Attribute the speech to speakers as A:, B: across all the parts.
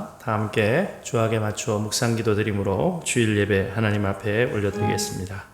A: 있습니다. 다 함께 주악에 맞추어 묵상기도 드림으로 주일 예배 하나님 앞에 올려드리겠습니다.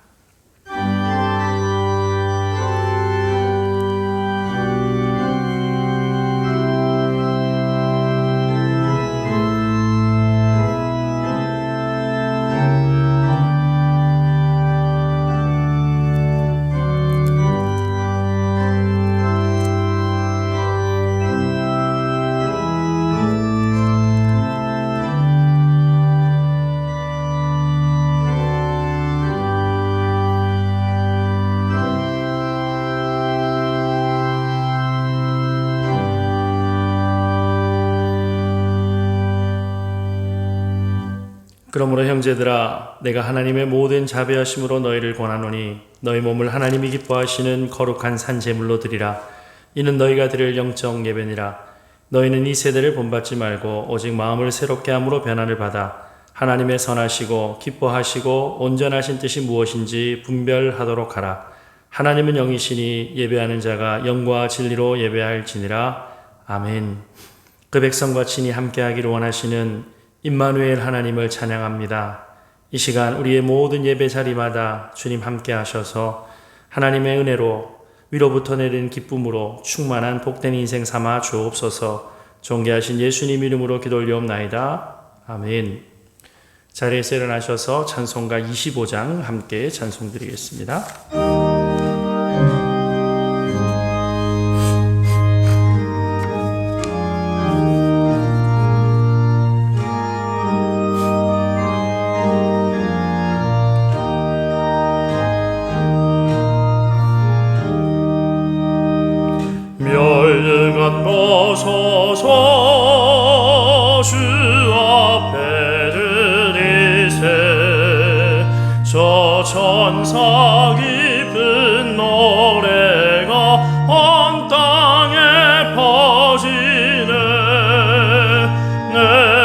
A: 그러므로 형제들아 내가 하나님의 모든 자비하심으로 너희를 권하노니 너희 몸을 하나님이 기뻐하시는 거룩한 산 제물로 드리라. 이는 너희가 드릴 영적 예배니라. 너희는 이 세대를 본받지 말고 오직 마음을 새롭게 함으로 변화를 받아 하나님의 선하시고 기뻐하시고 온전하신 뜻이 무엇인지 분별하도록 하라. 하나님은 영이시니 예배하는 자가 영과 진리로 예배할지니라. 아멘. 그 백성과 친히 함께하기를 원하시는 임마누엘 하나님을 찬양합니다. 이 시간 우리의 모든 예배 자리마다 주님 함께 하셔서 하나님의 은혜로 위로부터 내린 기쁨으로 충만한 복된 인생 삼아 주옵소서. 존귀하신 예수님 이름으로 기도 올리옵나이다. 아멘. 자리에서 일어나셔서 찬송가 25장 함께 찬송드리겠습니다. 멸류관 벗어서 주 앞에 드리세. 저 천사 깊은 노래가 온 땅에 퍼지네. 내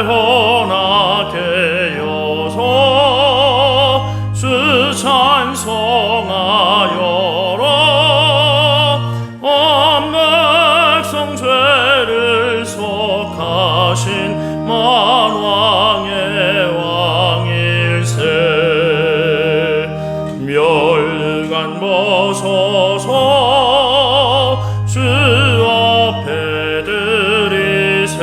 A: 혼하게 여서 주 찬송하여라. 죄를 속하신 만왕의 왕일세. 멸류관 벗어서 주 앞에 드리세.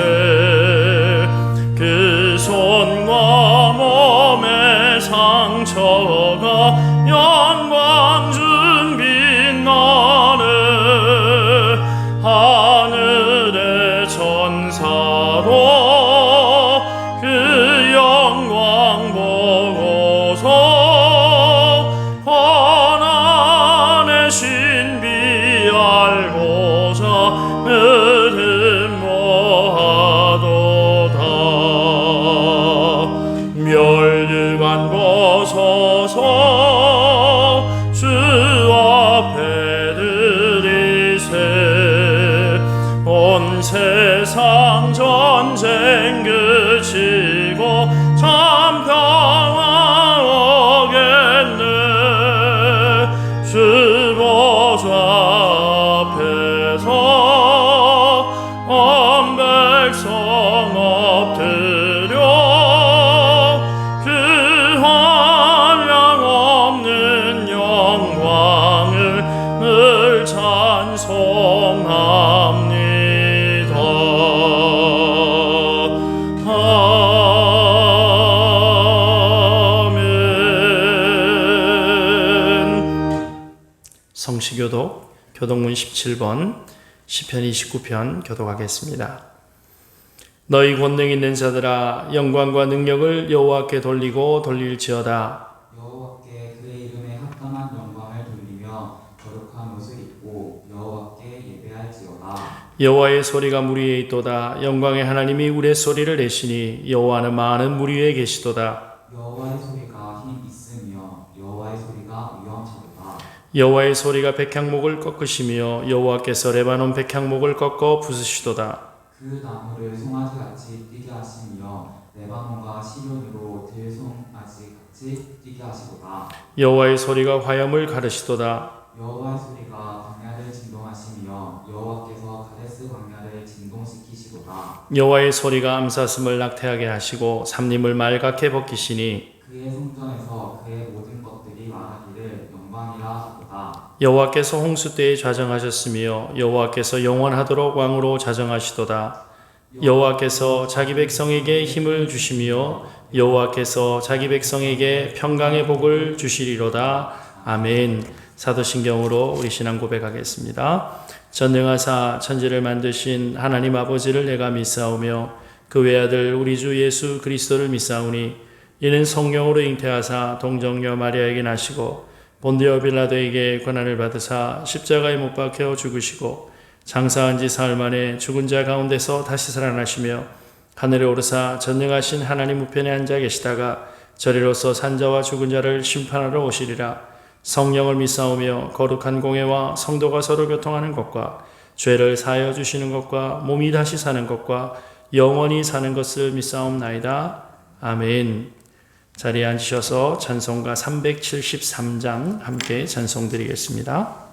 A: 그 손과 몸의 상처가 영광 중 빛나네. 하늘의 천사로 그 영광 보고서 고난의 신비 알고자 믿음 모아도다. 멸류관 벗어서 주 앞에 드리세. 온 세상 전쟁 그치고 참 평화 오겠네. 주 보좌 앞에서 온 백성 엎드려 그 한량 없는 영광을 늘 찬송합니다. 성시교독 교독문 17번 시편 29편 교독하겠습니다. 너희 권능 있는 자들아 영광과 능력을 여호와께 돌리고 돌릴지어다.
B: 여호와께 그의 이름에 합당한 영광을 돌리며 거룩한 옷을 입고 여호와께 예배할지어다.
A: 여호와의 소리가 물 위에 있도다. 영광의 하나님이 우레소리를 내시니 여호와는 많은 물 위에 계시도다.
B: 여호와의 소리가 힘 있으며 여호와의 소리가 위엄차도다.
A: 여호와의 소리가 백향목을 꺾으시며 여호와께서 레바논 백향목을 꺾어 부수시도다.
B: 그 나무를 송아지같이 뛰게 하시며 레바논과 시련으로 들송아지같이 뛰게 하시도다.
A: 여호와의 소리가 화염을 가르시도다.
B: 여호와의 소리가 광야에 광야를 진동하시며 여호와께서 가데스 광야를 진동시키시도다.
A: 여호와의 소리가 암사슴을 낙태하게 하시고 삼림을 맑게 벗기시니
B: 그의 성전에서 그의 모든 것들이 말하기를 영광이라 하도다.
A: 여호와께서 홍수 때에 좌정하셨으며 여호와께서 영원하도록 왕으로 좌정하시도다. 여호와께서 자기 백성에게 힘을 주시며 여호와께서 자기 백성에게 평강의 복을 주시리로다. 아멘. 사도신경으로 우리 신앙 고백하겠습니다. 전능하사 천지를 만드신 하나님 아버지를 내가 믿사오며 그 외아들 우리 주 예수 그리스도를 믿사오니 이는 성령으로 잉태하사 동정녀 마리아에게 나시고 본디오 빌라도에게 고난을 받으사 십자가에 못 박혀 죽으시고 장사한 지 사흘 만에 죽은 자 가운데서 다시 살아나시며 하늘에 오르사 전능하신 하나님 우편에 앉아 계시다가 저리로서 산자와 죽은 자를 심판하러 오시리라. 성령을 믿사오며 거룩한 공회와 성도가 서로 교통하는 것과 죄를 사하여 주시는 것과 몸이 다시 사는 것과 영원히 사는 것을 믿사옵나이다. 아멘. 자리에 앉으셔서 찬송가 373장 함께 찬송드리겠습니다.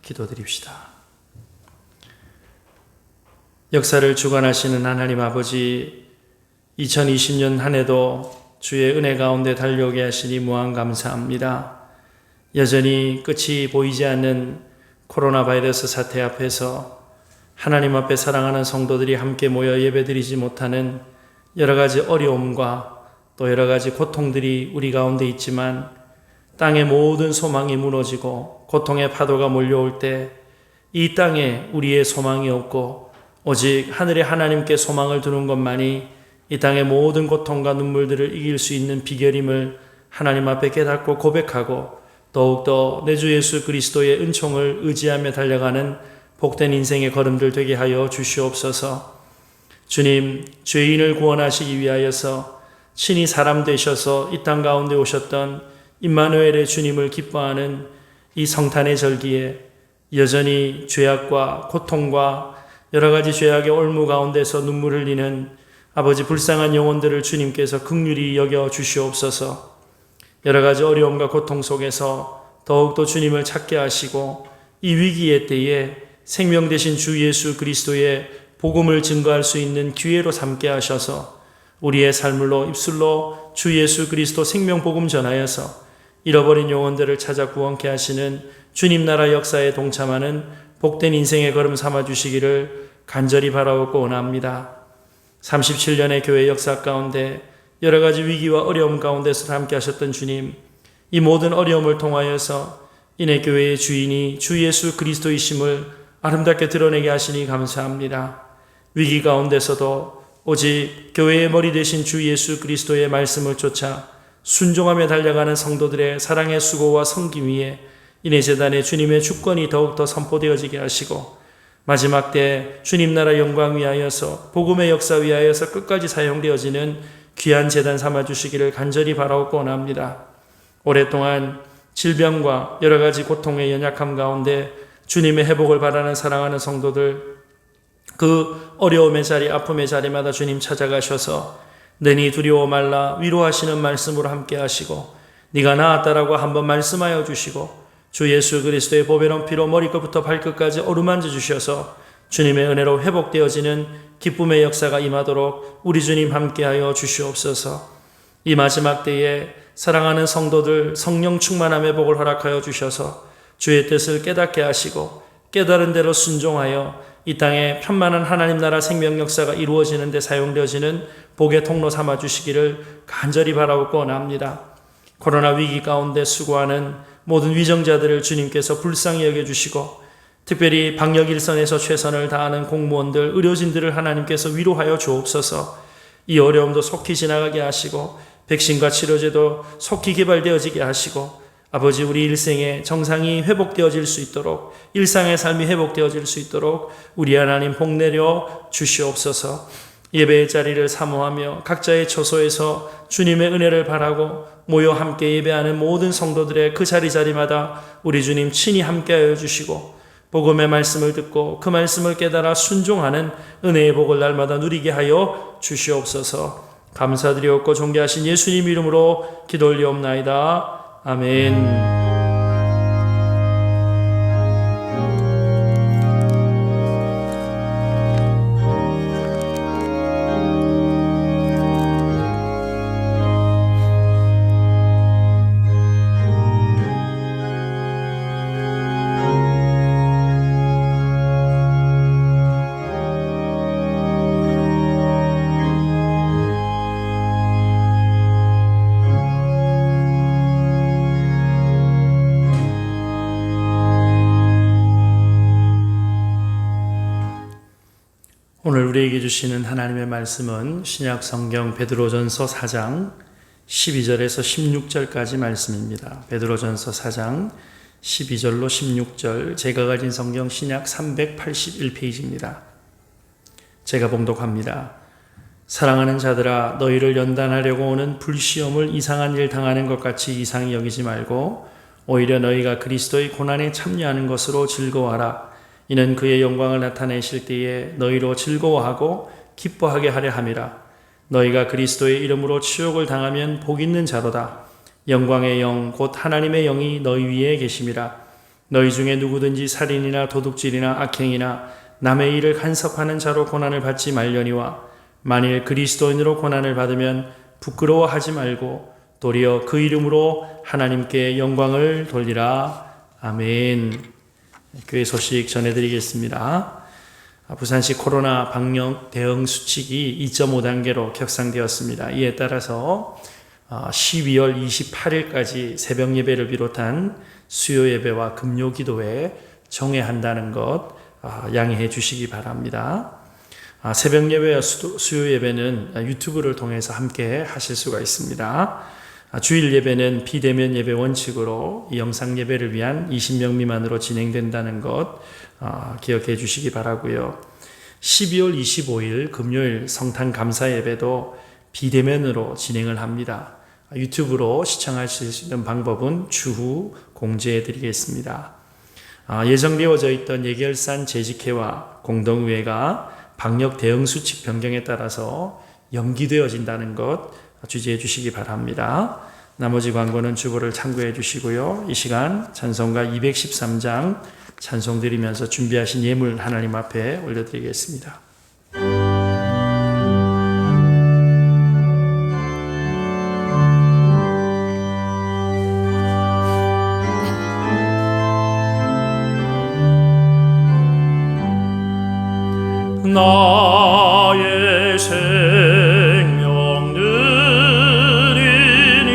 A: 기도드립시다. 역사를 주관하시는 하나님 아버지, 2020년 한 해도 주의 은혜 가운데 달려오게 하시니 무한 감사합니다. 여전히 끝이 보이지 않는 코로나 바이러스 사태 앞에서 하나님 앞에 사랑하는 성도들이 함께 모여 예배드리지 못하는 여러 가지 어려움과 또 여러 가지 고통들이 우리 가운데 있지만, 땅의 모든 소망이 무너지고 고통의 파도가 몰려올 때 이 땅에 우리의 소망이 없고 오직 하늘에 하나님께 소망을 두는 것만이 이 땅의 모든 고통과 눈물들을 이길 수 있는 비결임을 하나님 앞에 깨닫고 고백하고, 더욱더 내 주 예수 그리스도의 은총을 의지하며 달려가는 복된 인생의 걸음들 되게 하여 주시옵소서. 주님, 죄인을 구원하시기 위하여서 친히 사람 되셔서 이 땅 가운데 오셨던 임마누엘의 주님을 기뻐하는 이 성탄의 절기에 여전히 죄악과 고통과 여러 가지 죄악의 올무 가운데서 눈물 흘리는 아버지 불쌍한 영혼들을 주님께서 긍휼히 여겨 주시옵소서. 여러 가지 어려움과 고통 속에서 더욱더 주님을 찾게 하시고 이 위기의 때에 생명 되신 주 예수 그리스도의 복음을 증거할 수 있는 기회로 삼게 하셔서 우리의 삶으로 입술로 주 예수 그리스도 생명 복음 전하여서 잃어버린 영혼들을 찾아 구원케 하시는 주님 나라 역사에 동참하는 복된 인생의 걸음 삼아 주시기를 간절히 바라옵고 원합니다. 37년의 교회 역사 가운데 여러 가지 위기와 어려움 가운데서 함께 하셨던 주님, 이 모든 어려움을 통하여서 이내 교회의 주인이 주 예수 그리스도이심을 아름답게 드러내게 하시니 감사합니다. 위기 가운데서도 오직 교회의 머리 되신 주 예수 그리스도의 말씀을 쫓아 순종하며 달려가는 성도들의 사랑의 수고와 섬김 위에 이내 재단에 주님의 주권이 더욱더 선포되어지게 하시고 마지막 때 주님 나라 영광 위하여서 복음의 역사 위하여서 끝까지 사용되어지는 귀한 재단 삼아주시기를 간절히 바라옵고 원합니다. 오랫동안 질병과 여러 가지 고통의 연약함 가운데 주님의 회복을 바라는 사랑하는 성도들, 그 어려움의 자리, 아픔의 자리마다 주님 찾아가셔서 너니 두려워 말라 위로하시는 말씀으로 함께 하시고 네가 나았다라고 한번 말씀하여 주시고 주 예수 그리스도의 보배로운 피로 머리끝부터 발끝까지 어루만져 주셔서 주님의 은혜로 회복되어지는 기쁨의 역사가 임하도록 우리 주님 함께하여 주시옵소서. 이 마지막 때에 사랑하는 성도들 성령 충만함의 복을 허락하여 주셔서 주의 뜻을 깨닫게 하시고 깨달은 대로 순종하여 이 땅에 편만한 하나님 나라 생명 역사가 이루어지는 데 사용되어지는 복의 통로 삼아 주시기를 간절히 바라옵고 원합니다. 코로나 위기 가운데 수고하는 모든 위정자들을 주님께서 불쌍히 여겨주시고 특별히 방역 일선에서 최선을 다하는 공무원들, 의료진들을 하나님께서 위로하여 주옵소서. 이 어려움도 속히 지나가게 하시고 백신과 치료제도 속히 개발되어지게 하시고 아버지 우리 일생의 정상이 회복되어질 수 있도록 일상의 삶이 회복되어질 수 있도록 우리 하나님 복내려 주시옵소서. 예배의 자리를 사모하며 각자의 처소에서 주님의 은혜를 바라고 모여 함께 예배하는 모든 성도들의 그 자리마다 우리 주님 친히 함께하여 주시고 복음의 말씀을 듣고 그 말씀을 깨달아 순종하는 은혜의 복을 날마다 누리게 하여 주시옵소서. 감사드리옵고 존귀하신 예수님 이름으로 기도 올리옵나이다. 아멘. 오늘 우리에게 주시는 하나님의 말씀은 신약 성경 베드로전서 4장 12절에서 16절까지 말씀입니다. 베드로전서 4장 12절로 16절, 제가 가진 성경 신약 381페이지입니다. 제가 봉독합니다. 사랑하는 자들아, 너희를 연단하려고 오는 불시험을 이상한 일 당하는 것 같이 이상히 여기지 말고 오히려 너희가 그리스도의 고난에 참여하는 것으로 즐거워하라. 이는 그의 영광을 나타내실 때에 너희로 즐거워하고 기뻐하게 하려 함이라. 너희가 그리스도의 이름으로 치욕을 당하면 복 있는 자로다. 영광의 영 곧 하나님의 영이 너희 위에 계심이라. 너희 중에 누구든지 살인이나 도둑질이나 악행이나 남의 일을 간섭하는 자로 고난을 받지 말려니와 만일 그리스도인으로 고난을 받으면 부끄러워하지 말고 도리어 그 이름으로 하나님께 영광을 돌리라. 아멘. 교회 소식 전해드리겠습니다. 부산시 코로나 방역 대응 수칙이 2.5단계로 격상되었습니다. 이에 따라서 12월 28일까지 새벽 예배를 비롯한 수요 예배와 금요 기도회 정회한다는 것 양해해 주시기 바랍니다. 새벽 예배와 수요 예배는 유튜브를 통해서 함께 하실 수가 있습니다. 주일 예배는 비대면 예배 원칙으로 이 영상 예배를 위한 20명 미만으로 진행된다는 것 기억해 주시기 바라고요. 12월 25일 금요일 성탄 감사 예배도 비대면으로 진행을 합니다. 유튜브로 시청하실 수 있는 방법은 추후 공지해 드리겠습니다. 예정되어져 있던 예결산 재직회와 공동의회가 방역 대응 수칙 변경에 따라서 연기되어진다는 것 주의해 주시기 바랍니다. 나머지 광고는 주보를 참고해 주시고요. 이 시간 찬송가 213장 찬송 드리면서 준비하신 예물 하나님 앞에 올려드리겠습니다. 나의 생명 드리니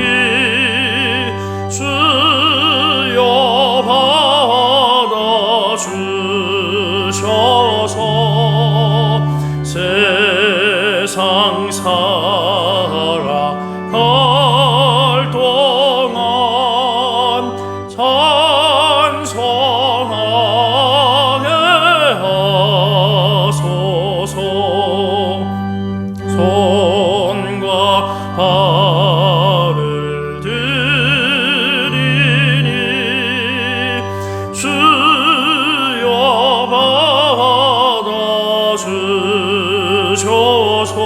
A: 주여 받아주셔서 세상 살아갈 동안 찬송하게 하소서. 손과 발을 들이니 주여 받아주셔서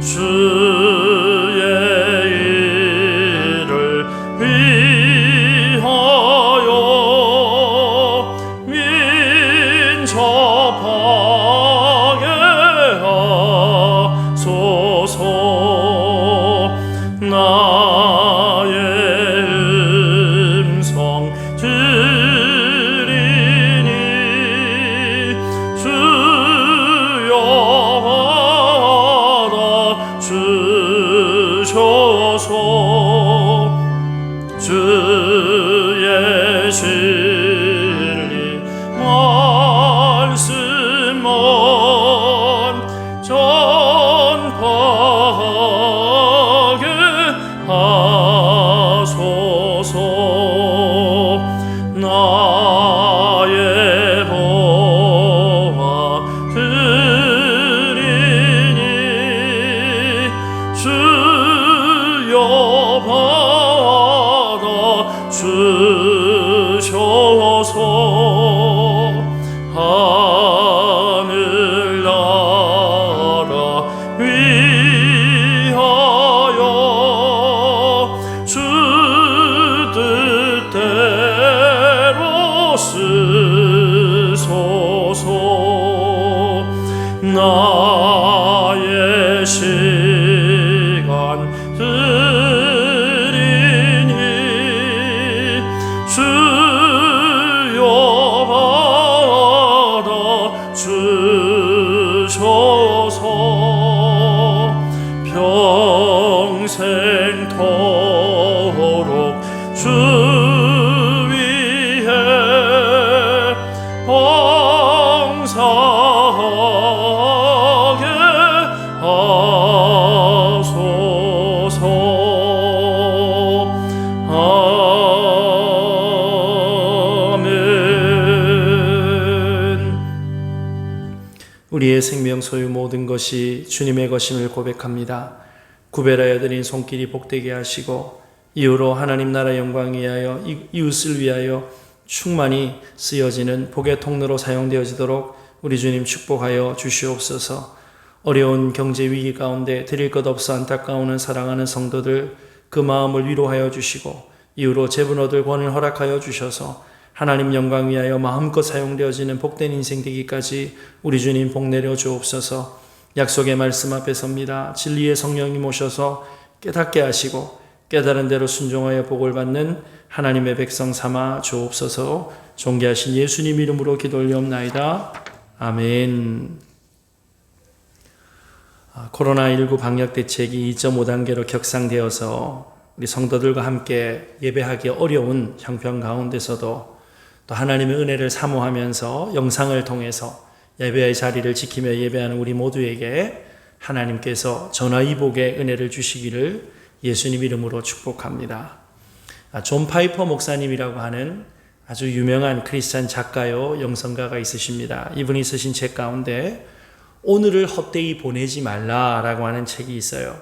A: 주의 일을 위하여 민첩하게 하소서. 나의 음성 들리니 주여 받아주셔서 주의 진리 말씀만 전파하게 하소서. 나의 보아 드리니 주여 받아주셔서 하늘나라 위하여 주 뜻대로 쓰소서. 나의 시간 드리니 주여 받아주셔서 평생토록 주 위에 봉사하게 하소서. 아멘. 우리의 생명 소유 모든 것이 주님의 것임을 고백합니다. 구별하여 드린 손길이 복되게 하시고 이후로 하나님 나라 영광 위하여 이웃을 위하여 충만히 쓰여지는 복의 통로로 사용되어지도록 우리 주님 축복하여 주시옵소서. 어려운 경제 위기 가운데 드릴 것 없어 안타까워하는 사랑하는 성도들 그 마음을 위로하여 주시고 이후로 재분 얻을 권을 허락하여 주셔서 하나님 영광 위하여 마음껏 사용되어지는 복된 인생 되기까지 우리 주님 복 내려 주옵소서. 약속의 말씀 앞에 섭니다. 진리의 성령님 오셔서 깨닫게 하시고 깨달은 대로 순종하여 복을 받는 하나님의 백성 삼아 주옵소서. 존귀하신 예수님 이름으로 기도 올리옵나이다. 아멘. 코로나19 방역 대책이 2.5단계로 격상되어서 우리 성도들과 함께 예배하기 어려운 형편 가운데서도 또 하나님의 은혜를 사모하면서 영상을 통해서 예배의 자리를 지키며 예배하는 우리 모두에게 하나님께서 전화위복의 은혜를 주시기를 예수님 이름으로 축복합니다. 존 파이퍼 목사님이라고 하는 아주 유명한 크리스찬 작가요 영성가가 있으십니다. 이분이 쓰신 책 가운데 오늘을 헛되이 보내지 말라라고 하는 책이 있어요.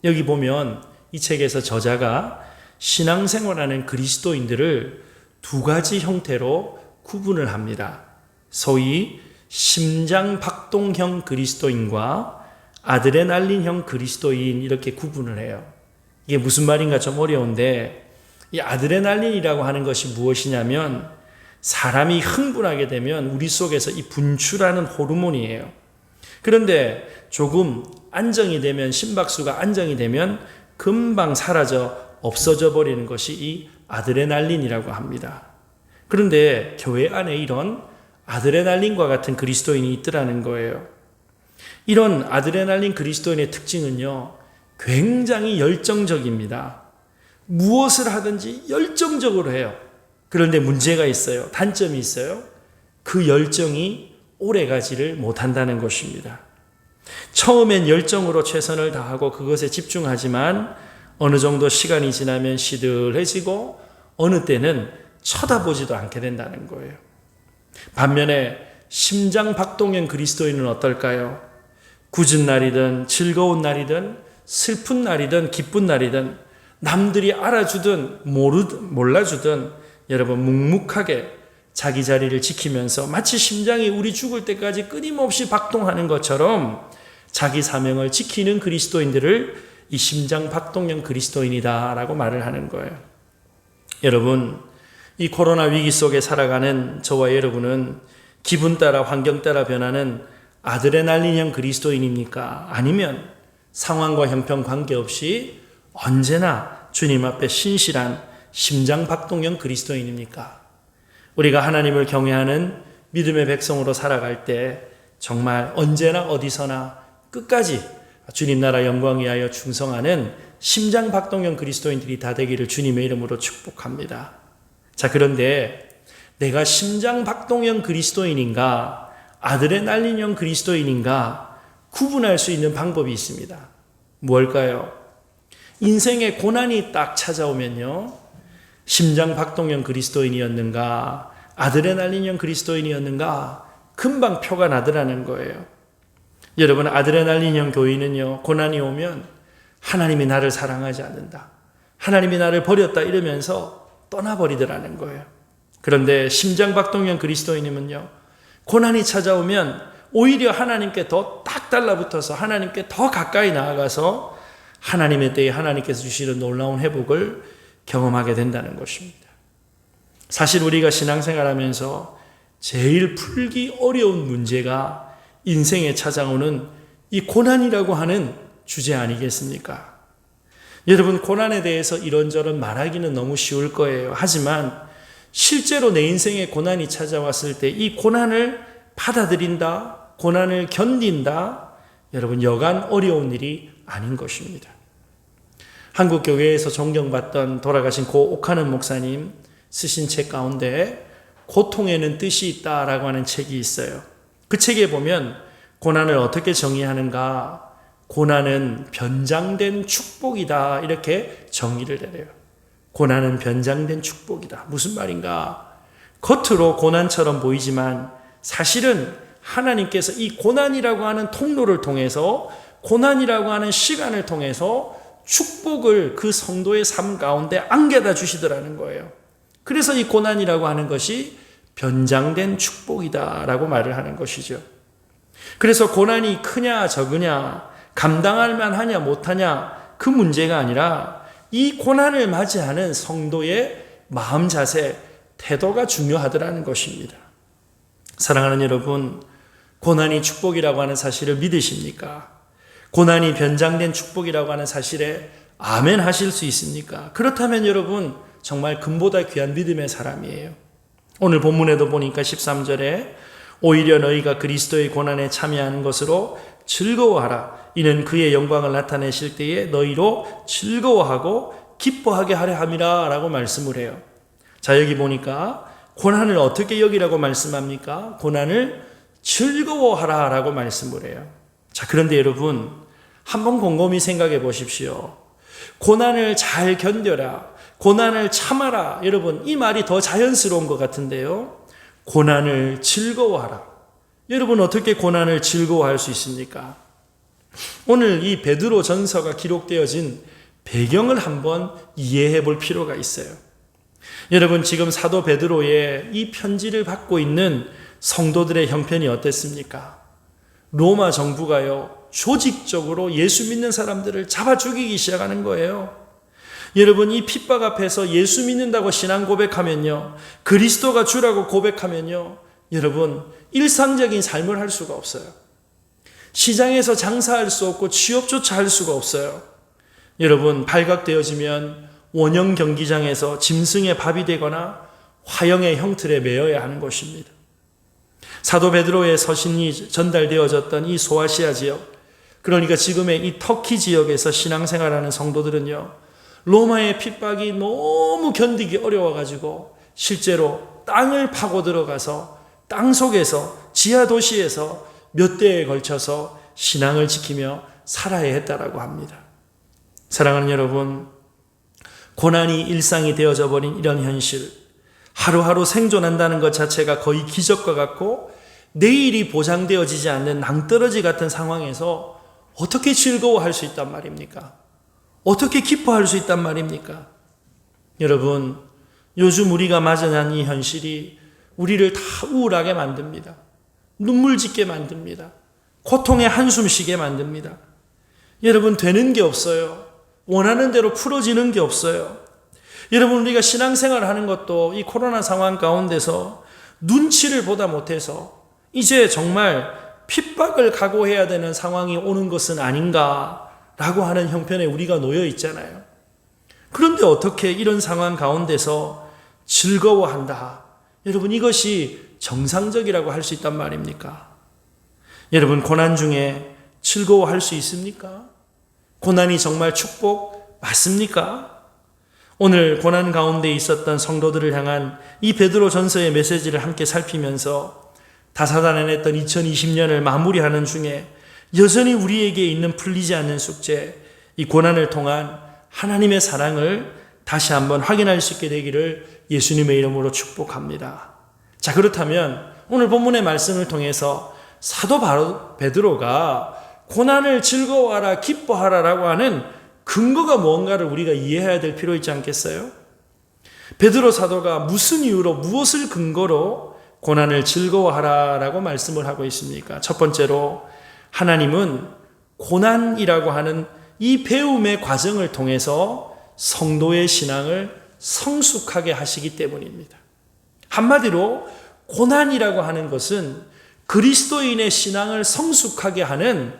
A: 여기 보면 이 책에서 저자가 신앙생활하는 그리스도인들을 두 가지 형태로 구분을 합니다. 소위 심장박동형 그리스도인과 아드레날린형 그리스도인 이렇게 구분을 해요. 이게 무슨 말인가 좀 어려운데 이 아드레날린이라고 하는 것이 무엇이냐면 사람이 흥분하게 되면 우리 속에서 이 분출하는 호르몬이에요. 그런데 조금 안정이 되면 심박수가 안정이 되면 금방 사라져 없어져 버리는 것이 이 아드레날린이라고 합니다. 그런데 교회 안에 이런 아드레날린과 같은 그리스도인이 있더라는 거예요. 이런 아드레날린 그리스도인의 특징은요, 굉장히 열정적입니다. 무엇을 하든지 열정적으로 해요. 그런데 문제가 있어요. 단점이 있어요. 그 열정이 오래가지를 못한다는 것입니다. 처음엔 열정으로 최선을 다하고 그것에 집중하지만 어느 정도 시간이 지나면 시들해지고 어느 때는 쳐다보지도 않게 된다는 거예요. 반면에 심장박동형 그리스도인은 어떨까요? 굳은 날이든 즐거운 날이든 슬픈 날이든 기쁜 날이든 남들이 알아주든 몰라주든 여러분 묵묵하게 자기 자리를 지키면서 마치 심장이 우리 죽을 때까지 끊임없이 박동하는 것처럼 자기 사명을 지키는 그리스도인들을 이 심장박동형 그리스도인이다라고 말을 하는 거예요. 여러분, 이 코로나 위기 속에 살아가는 저와 여러분은 기분 따라 환경 따라 변하는 아드레날린형 그리스도인입니까? 아니면 상황과 형편 관계없이 언제나 주님 앞에 신실한 심장박동형 그리스도인입니까? 우리가 하나님을 경외하는 믿음의 백성으로 살아갈 때 정말 언제나 어디서나 끝까지 주님 나라 영광 위하여 충성하는 심장박동형 그리스도인들이 다 되기를 주님의 이름으로 축복합니다. 자, 그런데 내가 심장박동형 그리스도인인가 아드레날린형 그리스도인인가 구분할 수 있는 방법이 있습니다. 무엇일까요? 인생의 고난이 딱 찾아오면요, 심장박동형 그리스도인이었는가 아드레날린형 그리스도인이었는가 금방 표가 나더라는 거예요. 여러분, 아드레날린형 교인은요, 고난이 오면 하나님이 나를 사랑하지 않는다, 하나님이 나를 버렸다 이러면서 떠나버리더라는 거예요. 그런데 심장박동형 그리스도인이면요, 고난이 찾아오면 오히려 하나님께 더 딱 달라붙어서 하나님께 더 가까이 나아가서 하나님의 때에 하나님께서 주시는 놀라운 회복을 경험하게 된다는 것입니다. 사실 우리가 신앙생활하면서 제일 풀기 어려운 문제가 인생에 찾아오는 이 고난이라고 하는 주제 아니겠습니까? 여러분, 고난에 대해서 이런저런 말하기는 너무 쉬울 거예요. 하지만 실제로 내 인생에 고난이 찾아왔을 때 이 고난을 받아들인다, 고난을 견딘다, 여러분 여간 어려운 일이 아닌 것입니다. 한국 교회에서 존경받던 돌아가신 고 옥하는 목사님 쓰신 책 가운데 고통에는 뜻이 있다라고 하는 책이 있어요. 그 책에 보면 고난을 어떻게 정의하는가, 고난은 변장된 축복이다 이렇게 정의를 내려요. 고난은 변장된 축복이다. 무슨 말인가? 겉으로 고난처럼 보이지만 사실은 하나님께서 이 고난이라고 하는 통로를 통해서, 고난이라고 하는 시간을 통해서 축복을 그 성도의 삶 가운데 안겨다 주시더라는 거예요. 그래서 이 고난이라고 하는 것이 변장된 축복이다라고 말을 하는 것이죠. 그래서 고난이 크냐 적으냐, 감당할 만하냐 못하냐 그 문제가 아니라 이 고난을 맞이하는 성도의 마음 자세, 태도가 중요하더라는 것입니다. 사랑하는 여러분, 고난이 축복이라고 하는 사실을 믿으십니까? 고난이 변장된 축복이라고 하는 사실에 아멘 하실 수 있습니까? 그렇다면 여러분 정말 금보다 귀한 믿음의 사람이에요. 오늘 본문에도 보니까 13절에 오히려 너희가 그리스도의 고난에 참여하는 것으로 즐거워하라. 이는 그의 영광을 나타내실 때에 너희로 즐거워하고 기뻐하게 하려 함이라 라고 말씀을 해요. 자, 여기 보니까 고난을 어떻게 여기라고 말씀합니까? 고난을 즐거워하라 라고 말씀을 해요. 자, 그런데 여러분 한번 곰곰이 생각해 보십시오. 고난을 잘 견뎌라, 고난을 참아라, 여러분 이 말이 더 자연스러운 것 같은데요. 고난을 즐거워하라. 여러분 어떻게 고난을 즐거워할 수 있습니까? 오늘 이 베드로 전서가 기록되어진 배경을 한번 이해해 볼 필요가 있어요. 여러분, 지금 사도 베드로의 이 편지를 받고 있는 성도들의 형편이 어땠습니까? 로마 정부가요, 조직적으로 예수 믿는 사람들을 잡아 죽이기 시작하는 거예요. 여러분, 이 핍박 앞에서 예수 믿는다고 신앙 고백하면요, 그리스도가 주라고 고백하면요, 여러분, 일상적인 삶을 할 수가 없어요. 시장에서 장사할 수 없고 취업조차 할 수가 없어요. 여러분, 발각되어지면 원형 경기장에서 짐승의 밥이 되거나 화형의 형틀에 매여야 하는 것입니다. 사도 베드로의 서신이 전달되어졌던 이 소아시아 지역, 그러니까 지금의 이 터키 지역에서 신앙생활하는 성도들은요, 로마의 핍박이 너무 견디기 어려워가지고 실제로 땅을 파고 들어가서 땅 속에서 지하 도시에서 몇 대에 걸쳐서 신앙을 지키며 살아야 했다라고 합니다. 사랑하는 여러분, 고난이 일상이 되어져 버린 이런 현실, 하루하루 생존한다는 것 자체가 거의 기적과 같고 내일이 보장되어지지 않는 낭떠러지 같은 상황에서 어떻게 즐거워할 수 있단 말입니까? 어떻게 기뻐할 수 있단 말입니까? 여러분, 요즘 우리가 맞이한 이 현실이 우리를 다 우울하게 만듭니다. 눈물 짓게 만듭니다. 고통의 한숨 쉬게 만듭니다. 여러분, 되는 게 없어요. 원하는 대로 풀어지는 게 없어요. 여러분, 우리가 신앙생활을 하는 것도 이 코로나 상황 가운데서 눈치를 보다 못해서 이제 정말 핍박을 각오해야 되는 상황이 오는 것은 아닌가라고 하는 형편에 우리가 놓여 있잖아요. 그런데 어떻게 이런 상황 가운데서 즐거워한다? 여러분, 이것이 정상적이라고 할 수 있단 말입니까? 여러분, 고난 중에 즐거워할 수 있습니까? 고난이 정말 축복 맞습니까? 오늘 고난 가운데 있었던 성도들을 향한 이 베드로 전서의 메시지를 함께 살피면서 다사다난했던 2020년을 마무리하는 중에 여전히 우리에게 있는 풀리지 않는 숙제, 이 고난을 통한 하나님의 사랑을 다시 한번 확인할 수 있게 되기를 예수님의 이름으로 축복합니다. 자, 그렇다면 오늘 본문의 말씀을 통해서 사도 베드로가 고난을 즐거워하라, 기뻐하라라고 하는 근거가 무언가를 우리가 이해해야 될 필요 있지 않겠어요? 베드로 사도가 무슨 이유로, 무엇을 근거로 고난을 즐거워하라라고 말씀을 하고 있습니까? 첫 번째로, 하나님은 고난이라고 하는 이 배움의 과정을 통해서 성도의 신앙을 성숙하게 하시기 때문입니다. 한마디로 고난이라고 하는 것은 그리스도인의 신앙을 성숙하게 하는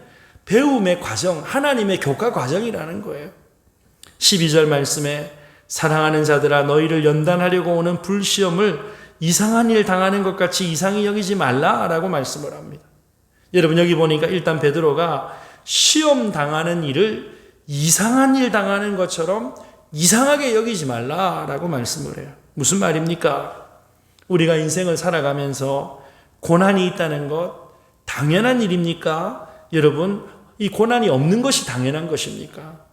A: 배움의 과정, 하나님의 교과 과정이라는 거예요. 12절 말씀에 사랑하는 자들아 너희를 연단하려고 오는 불시험을 이상한 일 당하는 것 같이 이상히 여기지 말라라고 말씀을 합니다. 여러분, 여기 보니까 일단 베드로가 시험 당하는 일을 이상한 일 당하는 것처럼 이상하게 여기지 말라라고 말씀을 해요. 무슨 말입니까? 우리가 인생을 살아가면서 고난이 있다는 것 당연한 일입니까? 여러분, 이 고난이 없는 것이 당연한 것입니까?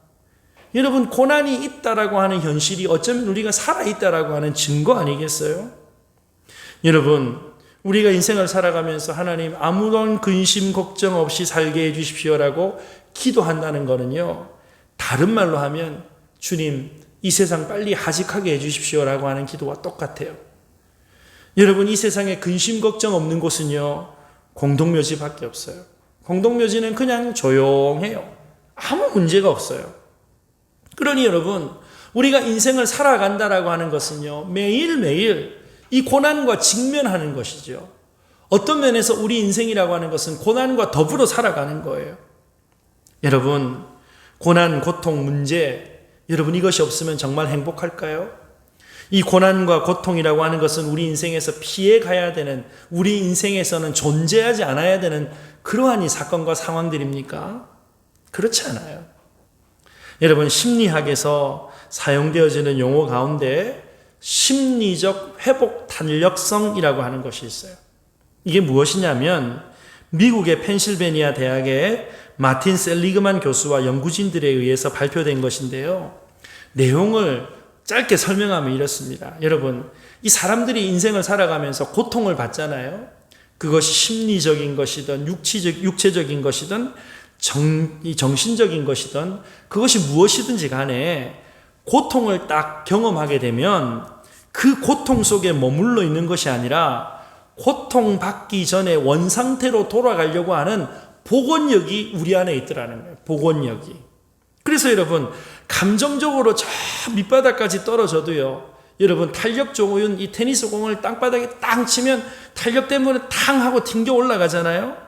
A: 여러분, 고난이 있다라고 하는 현실이 어쩌면 우리가 살아있다라고 하는 증거 아니겠어요? 여러분, 우리가 인생을 살아가면서 하나님 아무런 근심 걱정 없이 살게 해주십시오라고 기도한다는 거는요, 다른 말로 하면 주님 이 세상 빨리 하직하게 해주십시오라고 하는 기도와 똑같아요. 여러분, 이 세상에 근심 걱정 없는 곳은요, 공동묘지밖에 없어요. 공동묘지는 그냥 조용해요. 아무 문제가 없어요. 그러니 여러분, 우리가 인생을 살아간다라고 하는 것은요, 매일매일 이 고난과 직면하는 것이죠. 어떤 면에서 우리 인생이라고 하는 것은 고난과 더불어 살아가는 거예요. 여러분, 고난, 고통, 문제, 여러분 이것이 없으면 정말 행복할까요? 이 고난과 고통이라고 하는 것은 우리 인생에서 피해 가야 되는, 우리 인생에서는 존재하지 않아야 되는 그러한 이 사건과 상황들입니까? 그렇지 않아요. 여러분, 심리학에서 사용되어지는 용어 가운데 심리적 회복 탄력성이라고 하는 것이 있어요. 이게 무엇이냐면 미국의 펜실베니아 대학의 마틴 셀리그만 교수와 연구진들에 의해서 발표된 것인데요. 내용을 짧게 설명하면 이렇습니다. 여러분, 이 사람들이 인생을 살아가면서 고통을 받잖아요. 그것이 심리적인 것이든 육체적인 것이든 정신적인 것이든 그것이 무엇이든지 간에 고통을 딱 경험하게 되면 그 고통 속에 머물러 있는 것이 아니라 고통받기 전에 원상태로 돌아가려고 하는 복원력이 우리 안에 있더라는 거예요. 복원력이. 그래서 여러분, 감정적으로 저 밑바닥까지 떨어져도요, 여러분 탄력 좋은 이 테니스 공을 땅바닥에 땅 치면 탄력 때문에 탕 하고 튕겨 올라가잖아요.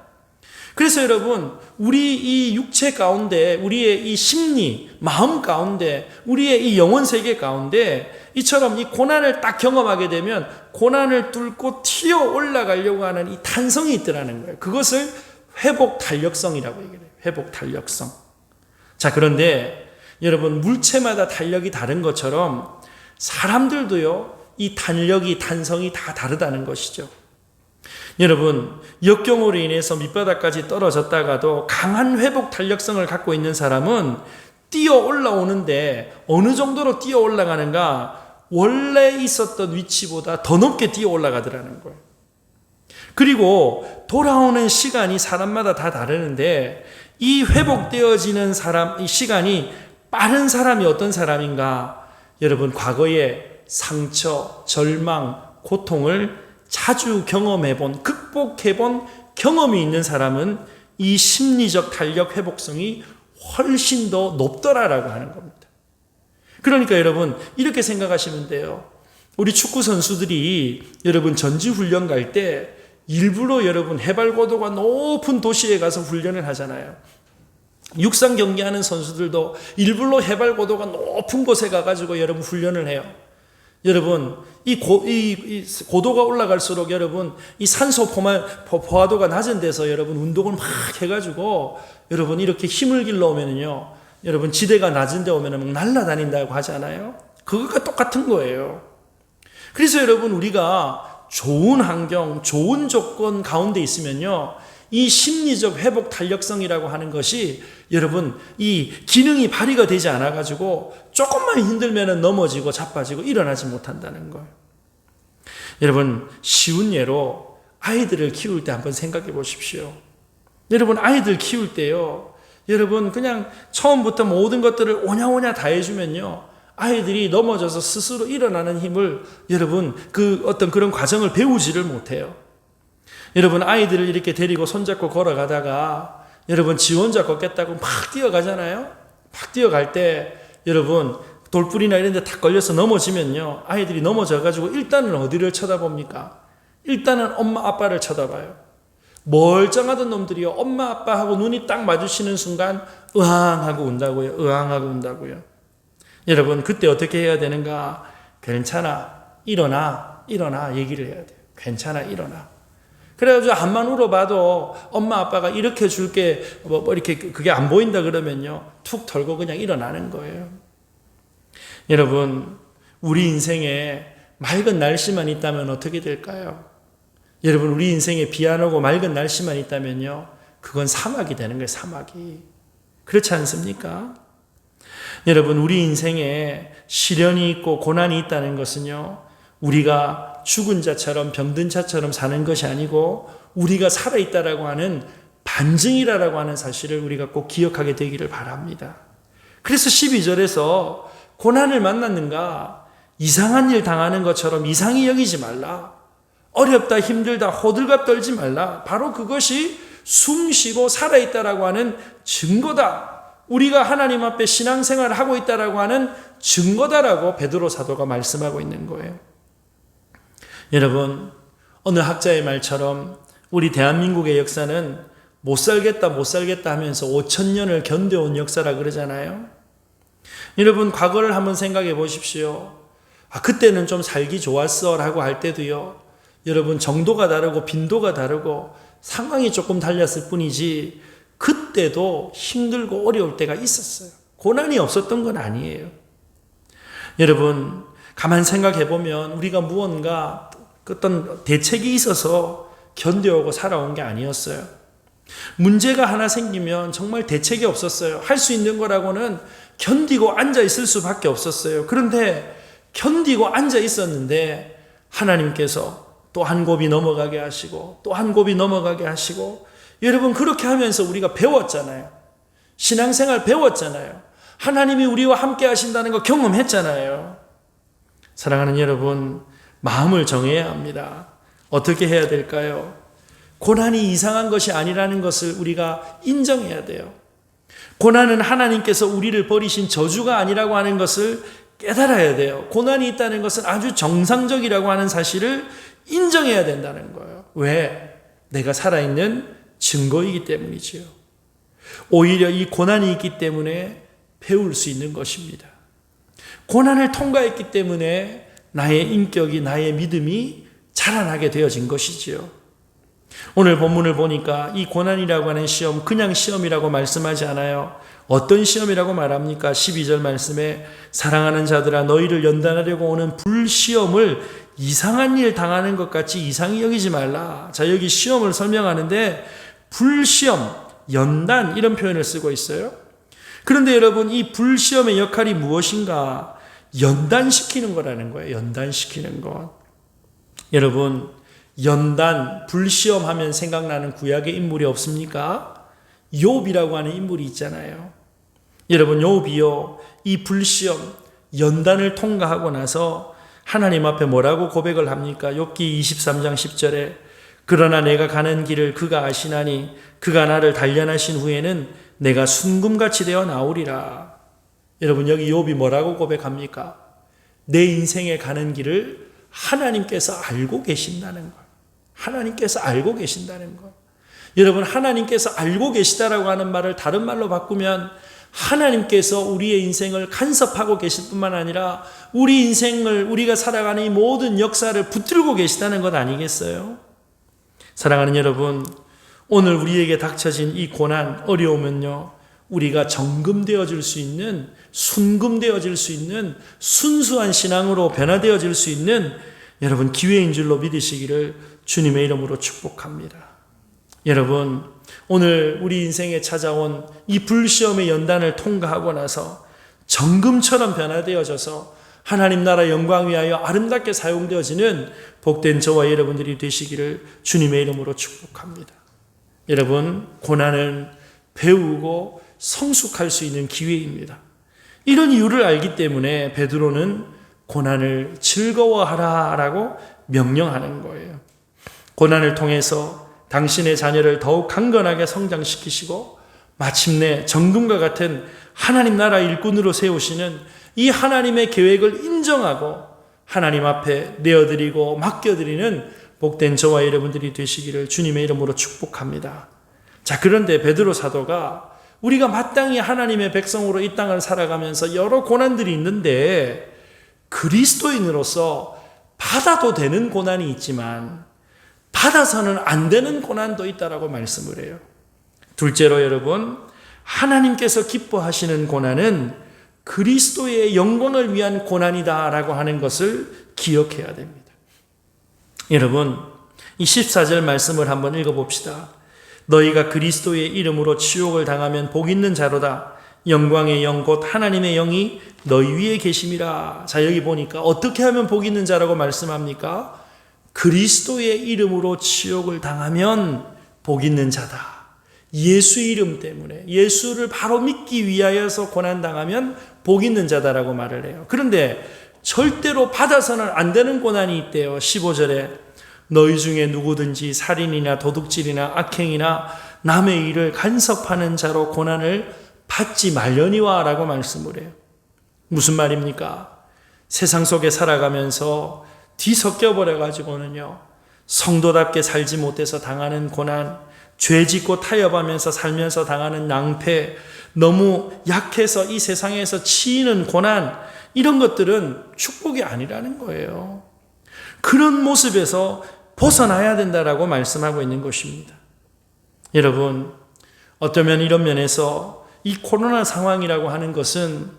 A: 그래서 여러분, 우리 이 육체 가운데, 우리의 이 심리, 마음 가운데, 우리의 이 영혼 세계 가운데 이처럼 이 고난을 딱 경험하게 되면 고난을 뚫고 튀어 올라가려고 하는 이 탄성이 있더라는 거예요. 그것을 회복 탄력성이라고 얘기해요. 회복 탄력성. 자, 그런데 여러분, 물체마다 탄력이 다른 것처럼 사람들도요, 이 탄력이, 탄성이 다 다르다는 것이죠. 여러분, 역경으로 인해서 밑바닥까지 떨어졌다가도 강한 회복 탄력성을 갖고 있는 사람은 뛰어 올라오는데 어느 정도로 뛰어 올라가는가? 원래 있었던 위치보다 더 높게 뛰어 올라가더라는 거예요. 그리고 돌아오는 시간이 사람마다 다 다르는데 이 회복되어지는 사람, 이 시간이 빠른 사람이 어떤 사람인가? 여러분, 과거에 상처, 절망, 고통을 자주 경험해본, 극복해본 경험이 있는 사람은 이 심리적 탄력 회복성이 훨씬 더 높더라라고 하는 겁니다. 그러니까 여러분, 이렇게 생각하시면 돼요. 우리 축구 선수들이 여러분 전지훈련 갈 때 일부러 여러분 해발 고도가 높은 도시에 가서 훈련을 하잖아요. 육상 경기하는 선수들도 일부러 해발 고도가 높은 곳에 가가지고 여러분 훈련을 해요. 여러분, 이 고도가 올라갈수록 여러분, 이 산소 포화도가 낮은 데서 여러분 운동을 막 해가지고 여러분 이렇게 힘을 길러오면은요, 여러분 지대가 낮은 데 오면은 막 날아다닌다고 하잖아요. 그것과 똑같은 거예요. 그래서 여러분, 우리가 좋은 환경, 좋은 조건 가운데 있으면요, 이 심리적 회복 탄력성이라고 하는 것이 여러분 이 기능이 발휘가 되지 않아가지고 조금만 힘들면 넘어지고 자빠지고 일어나지 못한다는 거예요. 여러분, 쉬운 예로 아이들을 키울 때 한번 생각해 보십시오. 여러분, 아이들 키울 때요, 여러분 그냥 처음부터 모든 것들을 오냐오냐 다 해주면요, 아이들이 넘어져서 스스로 일어나는 힘을 여러분 그 어떤 그런 과정을 배우지를 못해요. 여러분, 아이들을 이렇게 데리고 손잡고 걸어가다가 여러분 지 혼자 걷겠다고 막 뛰어가잖아요. 막 뛰어갈 때 여러분 돌불이나 이런 데 탁 걸려서 넘어지면요, 아이들이 넘어져가지고 일단은 어디를 쳐다봅니까? 일단은 엄마 아빠를 쳐다봐요. 멀쩡하던 놈들이요, 엄마 아빠하고 눈이 딱 마주치는 순간 으앙하고 운다고요. 으앙하고 운다고요. 여러분, 그때 어떻게 해야 되는가? 괜찮아, 일어나 얘기를 해야 돼요. 괜찮아, 일어나. 그래가지고 한만 울어봐도 엄마 아빠가 이렇게 줄게 뭐 이렇게 그게 안 보인다 그러면요, 툭 털고 그냥 일어나는 거예요. 여러분, 우리 인생에 맑은 날씨만 있다면 어떻게 될까요? 여러분, 우리 인생에 비 안 오고 맑은 날씨만 있다면요, 그건 사막이 되는 거예요. 사막이. 그렇지 않습니까? 여러분, 우리 인생에 시련이 있고 고난이 있다는 것은요, 우리가 죽은 자처럼 병든 자처럼 사는 것이 아니고 우리가 살아있다라고 하는 반증이라고 하는 사실을 우리가 꼭 기억하게 되기를 바랍니다. 그래서 12절에서 고난을 만났는가, 이상한 일 당하는 것처럼 이상히 여기지 말라. 어렵다, 힘들다, 호들갑 떨지 말라. 바로 그것이 숨쉬고 살아있다라고 하는 증거다. 우리가 하나님 앞에 신앙생활을 하고 있다라고 하는 증거다라고 베드로 사도가 말씀하고 있는 거예요. 여러분, 어느 학자의 말처럼 우리 대한민국의 역사는 못 살겠다 하면서 5,000년을 견뎌온 역사라 그러잖아요. 여러분, 과거를 한번 생각해 보십시오. 그때는 좀 살기 좋았어 라고 할 때도요, 여러분 정도가 다르고 빈도가 다르고 상황이 조금 달렸을 뿐이지 그때도 힘들고 어려울 때가 있었어요. 고난이 없었던 건 아니에요. 여러분, 가만 생각해 보면 우리가 무언가 어떤 대책이 있어서 견뎌오고 살아온 게 아니었어요. 문제가 하나 생기면 정말 대책이 없었어요. 할 수 있는 거라고는 견디고 앉아 있을 수밖에 없었어요. 그런데 견디고 앉아 있었는데 하나님께서 또 한 곱이 넘어가게 하시고 또 한 곱이 넘어가게 하시고, 여러분 그렇게 하면서 우리가 배웠잖아요. 신앙생활 배웠잖아요. 하나님이 우리와 함께 하신다는 거 경험했잖아요. 사랑하는 여러분, 마음을 정해야 합니다. 어떻게 해야 될까요? 고난이 이상한 것이 아니라는 것을 우리가 인정해야 돼요. 고난은 하나님께서 우리를 버리신 저주가 아니라고 하는 것을 깨달아야 돼요. 고난이 있다는 것은 아주 정상적이라고 하는 사실을 인정해야 된다는 거예요. 왜? 내가 살아있는 증거이기 때문이지요. 오히려 이 고난이 있기 때문에 배울 수 있는 것입니다. 고난을 통과했기 때문에 나의 인격이, 나의 믿음이 자라나게 되어진 것이지요. 오늘 본문을 보니까 이 고난이라고 하는 시험, 그냥 시험이라고 말씀하지 않아요. 어떤 시험이라고 말합니까? 12절 말씀에 사랑하는 자들아 너희를 연단하려고 오는 불시험을 이상한 일 당하는 것 같이 이상히 여기지 말라. 자, 여기 시험을 설명하는데 불시험, 연단 이런 표현을 쓰고 있어요. 그런데 여러분, 이 불시험의 역할이 무엇인가? 연단시키는 거라는 거예요. 연단시키는 것. 여러분, 연단, 불시험 하면 생각나는 구약의 인물이 없습니까? 욥이라고 하는 인물이 있잖아요. 여러분, 욥이요, 이 불시험, 연단을 통과하고 나서 하나님 앞에 뭐라고 고백을 합니까? 욥기 23장 10절에 그러나 내가 가는 길을 그가 아시나니 그가 나를 단련하신 후에는 내가 순금같이 되어 나오리라. 여러분, 여기 욥이 뭐라고 고백합니까? 내 인생에 가는 길을 하나님께서 알고 계신다는 것. 하나님께서 알고 계신다는 것. 여러분, 하나님께서 알고 계시다라고 하는 말을 다른 말로 바꾸면 하나님께서 우리의 인생을 간섭하고 계실 뿐만 아니라 우리 인생을, 우리가 살아가는 이 모든 역사를 붙들고 계시다는 것 아니겠어요? 사랑하는 여러분, 오늘 우리에게 닥쳐진 이 고난, 어려우면요, 우리가 정금되어질 수 있는, 순금되어질 수 있는 순수한 신앙으로 변화되어질 수 있는 여러분 기회인 줄로 믿으시기를 주님의 이름으로 축복합니다. 여러분, 오늘 우리 인생에 찾아온 이 불시험의 연단을 통과하고 나서 정금처럼 변화되어져서 하나님 나라 영광 위하여 아름답게 사용되어지는 복된 저와 여러분들이 되시기를 주님의 이름으로 축복합니다. 여러분, 고난은 배우고 성숙할 수 있는 기회입니다. 이런 이유를 알기 때문에 베드로는 고난을 즐거워하라라고 명령하는 거예요. 고난을 통해서 당신의 자녀를 더욱 강건하게 성장시키시고 마침내 정금과 같은 하나님 나라 일꾼으로 세우시는 이 하나님의 계획을 인정하고 하나님 앞에 내어드리고 맡겨드리는 복된 저와 여러분들이 되시기를 주님의 이름으로 축복합니다. 자, 그런데 베드로 사도가 우리가 마땅히 하나님의 백성으로 이 땅을 살아가면서 여러 고난들이 있는데 그리스도인으로서 받아도 되는 고난이 있지만 받아서는 안 되는 고난도 있다라고 말씀을 해요. 둘째로 여러분, 하나님께서 기뻐하시는 고난은 그리스도의 영광을 위한 고난이다라고 하는 것을 기억해야 됩니다. 여러분, 이 14절 말씀을 한번 읽어봅시다. 너희가 그리스도의 이름으로 치욕을 당하면 복 있는 자로다. 영광의 영 곧 하나님의 영이 너희 위에 계심이라. 자, 여기 보니까 어떻게 하면 복 있는 자라고 말씀합니까? 그리스도의 이름으로 치욕을 당하면 복 있는 자다. 예수 이름 때문에 예수를 바로 믿기 위하여서 고난당하면 복 있는 자다라고 말을 해요. 그런데 절대로 받아서는 안 되는 고난이 있대요. 15절에 너희 중에 누구든지 살인이나 도둑질이나 악행이나 남의 일을 간섭하는 자로 고난을 받지 말려니와 라고 말씀을 해요. 무슨 말입니까? 세상 속에 살아가면서 뒤섞여 버려가지고는요, 성도답게 살지 못해서 당하는 고난, 죄 짓고 타협하면서 살면서 당하는 낭패, 너무 약해서 이 세상에서 치이는 고난, 이런 것들은 축복이 아니라는 거예요. 그런 모습에서 벗어나야 된다라고 말씀하고 있는 것입니다. 여러분, 어쩌면 이런 면에서 이 코로나 상황이라고 하는 것은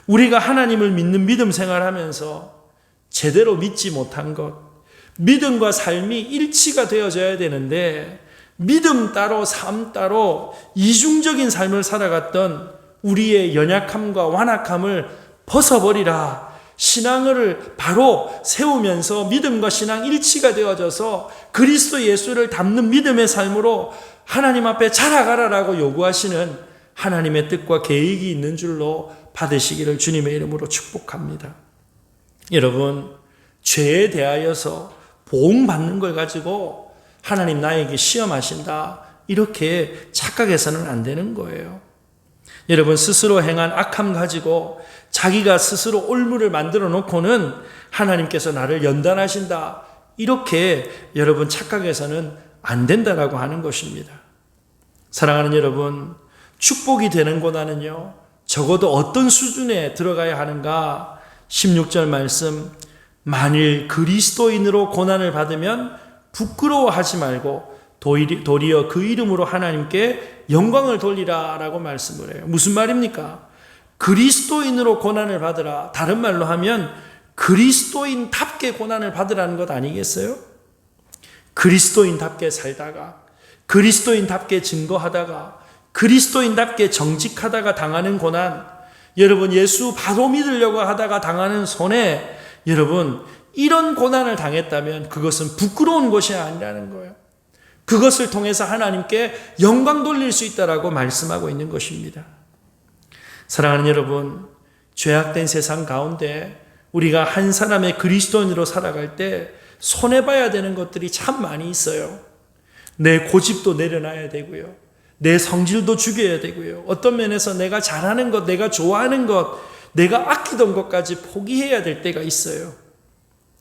A: 우리가 하나님을 믿는 믿음 생활하면서 제대로 믿지 못한 것, 믿음과 삶이 일치가 되어져야 되는데 믿음 따로 삶 따로 이중적인 삶을 살아갔던 우리의 연약함과 완악함을 벗어버리라. 신앙을 바로 세우면서 믿음과 신앙 일치가 되어져서 그리스도 예수를 닮는 믿음의 삶으로 하나님 앞에 자라가라라고 요구하시는 하나님의 뜻과 계획이 있는 줄로 받으시기를 주님의 이름으로 축복합니다. 여러분, 죄에 대하여서 보응받는 걸 가지고 하나님 나에게 시험하신다, 이렇게 착각해서는 안 되는 거예요. 여러분, 스스로 행한 악함 가지고 자기가 스스로 올무를 만들어 놓고는 하나님께서 나를 연단하신다, 이렇게 여러분 착각해서는 안 된다라고 하는 것입니다. 사랑하는 여러분, 축복이 되는 고난은요, 적어도 어떤 수준에 들어가야 하는가? 16절 말씀, 만일 그리스도인으로 고난을 받으면 부끄러워하지 말고 도리어 그 이름으로 하나님께 영광을 돌리라 라고 말씀을 해요. 무슨 말입니까? 그리스도인으로 고난을 받으라, 다른 말로 하면 그리스도인답게 고난을 받으라는 것 아니겠어요? 그리스도인답게 살다가, 그리스도인답게 증거하다가, 그리스도인답게 정직하다가 당하는 고난, 여러분, 예수 바로 믿으려고 하다가 당하는 손해, 여러분, 이런 고난을 당했다면 그것은 부끄러운 것이 아니라는 거예요. 그것을 통해서 하나님께 영광 돌릴 수 있다라고 말씀하고 있는 것입니다. 사랑하는 여러분, 죄악된 세상 가운데 우리가 한 사람의 그리스도인으로 살아갈 때 손해봐야 되는 것들이 참 많이 있어요. 내 고집도 내려놔야 되고요, 내 성질도 죽여야 되고요, 어떤 면에서 내가 잘하는 것, 내가 좋아하는 것, 내가 아끼던 것까지 포기해야 될 때가 있어요.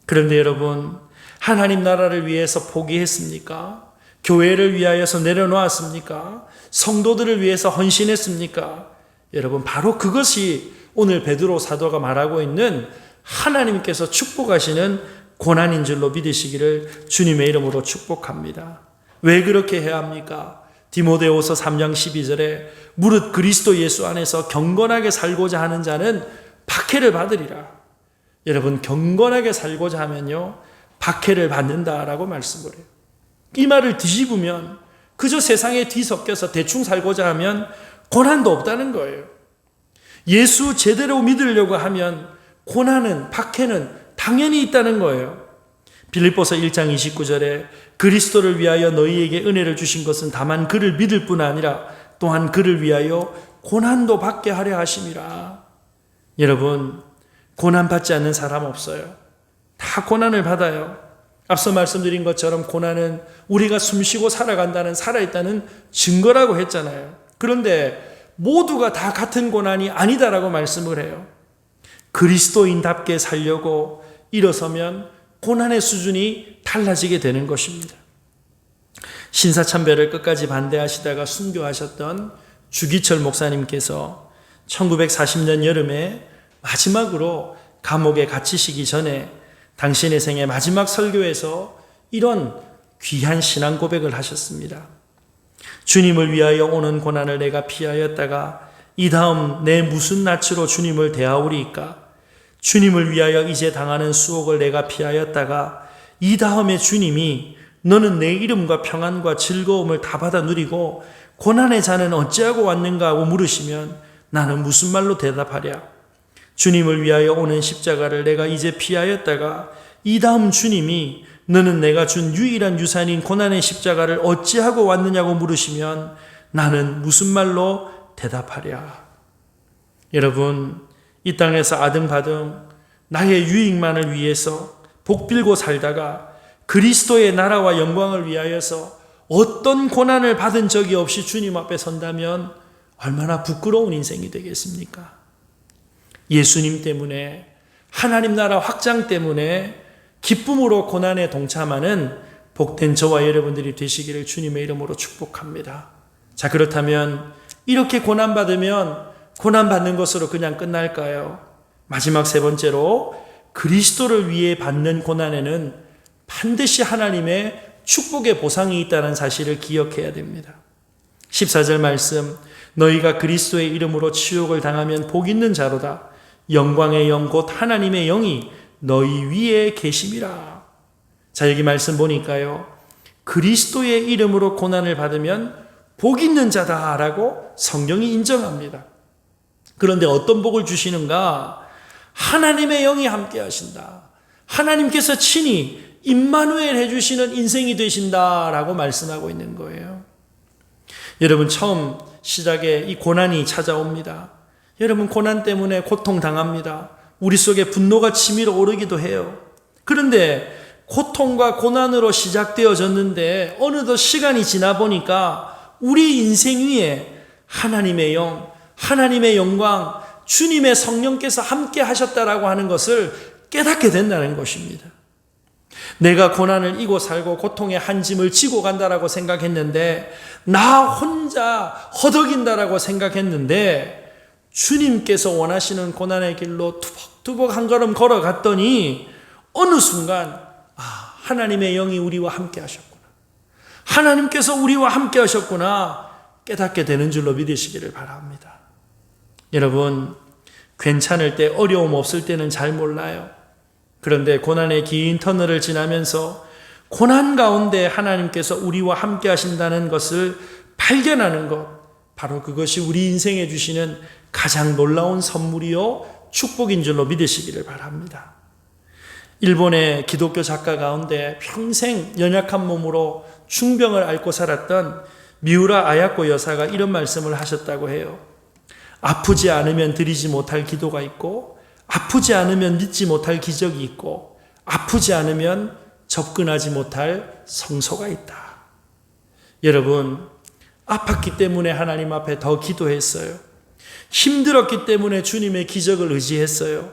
A: 그런데 여러분, 하나님 나라를 위해서 포기했습니까? 교회를 위하여서 내려놓았습니까? 성도들을 위해서 헌신했습니까? 여러분, 바로 그것이 오늘 베드로 사도가 말하고 있는 하나님께서 축복하시는 고난인 줄로 믿으시기를 주님의 이름으로 축복합니다. 왜 그렇게 해야 합니까? 디모데후서 3장 12절에 무릇 그리스도 예수 안에서 경건하게 살고자 하는 자는 박해를 받으리라. 여러분, 경건하게 살고자 하면요, 박해를 받는다라고 말씀을 해요. 이 말을 뒤집으면 그저 세상에 뒤섞여서 대충 살고자 하면 고난도 없다는 거예요. 예수 제대로 믿으려고 하면 고난은, 박해는 당연히 있다는 거예요. 빌립보서 1장 29절에 그리스도를 위하여 너희에게 은혜를 주신 것은 다만 그를 믿을 뿐 아니라 또한 그를 위하여 고난도 받게 하려 하심이라. 여러분, 고난 받지 않는 사람 없어요. 다 고난을 받아요. 앞서 말씀드린 것처럼 고난은 우리가 숨쉬고 살아간다는, 살아있다는 증거라고 했잖아요. 그런데 모두가 다 같은 고난이 아니다라고 말씀을 해요. 그리스도인답게 살려고 일어서면 고난의 수준이 달라지게 되는 것입니다. 신사참배를 끝까지 반대하시다가 순교하셨던 주기철 목사님께서 1940년 여름에 마지막으로 감옥에 갇히시기 전에 당신의 생애 마지막 설교에서 이런 귀한 신앙 고백을 하셨습니다. 주님을 위하여 오는 고난을 내가 피하였다가 이 다음 내 무슨 낯으로 주님을 대하오리이까? 주님을 위하여 이제 당하는 수옥을 내가 피하였다가 이 다음에 주님이 너는 내 이름과 평안과 즐거움을 다 받아 누리고 고난의 자는 어찌하고 왔는가 하고 물으시면 나는 무슨 말로 대답하랴? 주님을 위하여 오는 십자가를 내가 이제 피하였다가 이 다음 주님이 너는 내가 준 유일한 유산인 고난의 십자가를 어찌하고 왔느냐고 물으시면 나는 무슨 말로 대답하랴? 여러분, 이 땅에서 아등바등 나의 유익만을 위해서 복빌고 살다가 그리스도의 나라와 영광을 위하여서 어떤 고난을 받은 적이 없이 주님 앞에 선다면 얼마나 부끄러운 인생이 되겠습니까? 예수님 때문에, 하나님 나라 확장 때문에 기쁨으로 고난에 동참하는 복된 저와 여러분들이 되시기를 주님의 이름으로 축복합니다. 자, 그렇다면 이렇게 고난받으면 고난받는 것으로 그냥 끝날까요? 마지막 세 번째로 그리스도를 위해 받는 고난에는 반드시 하나님의 축복의 보상이 있다는 사실을 기억해야 됩니다. 14절 말씀, 너희가 그리스도의 이름으로 치욕을 당하면 복 있는 자로다. 영광의 영 곧 하나님의 영이 너희 위에 계심이라. 자, 여기 말씀 보니까요, 그리스도의 이름으로 고난을 받으면 복 있는 자다라고 성경이 인정합니다. 그런데 어떤 복을 주시는가? 하나님의 영이 함께 하신다. 하나님께서 친히 임마누엘 해주시는 인생이 되신다라고 말씀하고 있는 거예요. 여러분, 처음 시작에 이 고난이 찾아옵니다. 여러분, 고난 때문에 고통당합니다. 우리 속에 분노가 치밀어 오르기도 해요. 그런데 고통과 고난으로 시작되어졌는데 어느덧 시간이 지나 보니까 우리 인생 위에 하나님의 영, 하나님의 영광, 주님의 성령께서 함께 하셨다라고 하는 것을 깨닫게 된다는 것입니다. 내가 고난을 이고 살고 고통의 한 짐을 지고 간다라고 생각했는데, 나 혼자 허덕인다라고 생각했는데, 주님께서 원하시는 고난의 길로 투벅투벅 한 걸음 걸어갔더니 어느 순간 하나님의 영이 우리와 함께 하셨구나, 하나님께서 우리와 함께 하셨구나 깨닫게 되는 줄로 믿으시기를 바랍니다. 여러분, 괜찮을 때, 어려움 없을 때는 잘 몰라요. 그런데 고난의 긴 터널을 지나면서 고난 가운데 하나님께서 우리와 함께 하신다는 것을 발견하는 것, 바로 그것이 우리 인생에 주시는 가장 놀라운 선물이요 축복인 줄로 믿으시기를 바랍니다. 일본의 기독교 작가 가운데 평생 연약한 몸으로 중병을 앓고 살았던 미우라 아야코 여사가 이런 말씀을 하셨다고 해요. 아프지 않으면 드리지 못할 기도가 있고, 아프지 않으면 믿지 못할 기적이 있고, 아프지 않으면 접근하지 못할 성소가 있다. 여러분, 아팠기 때문에 하나님 앞에 더 기도했어요. 힘들었기 때문에 주님의 기적을 의지했어요.